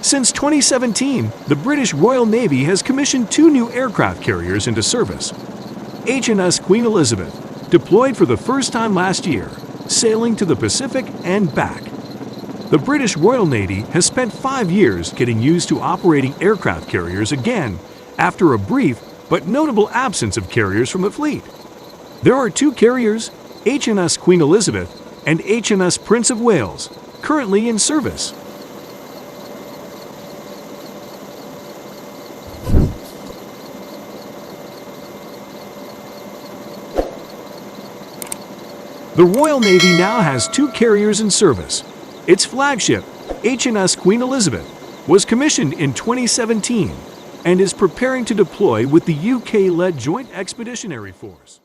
Since 2017, the British Royal Navy has commissioned 2 new aircraft carriers into service. HMS Queen Elizabeth, deployed for the first time last year, sailing to the Pacific and back. The British Royal Navy has spent 5 years getting used to operating aircraft carriers again after a brief but notable absence of carriers from the fleet. There are 2 carriers, HMS Queen Elizabeth and HMS Prince of Wales, currently in service. The Royal Navy now has 2 carriers in service. Its flagship, HMS Queen Elizabeth, was commissioned in 2017 and is preparing to deploy with the UK-led Joint Expeditionary Force.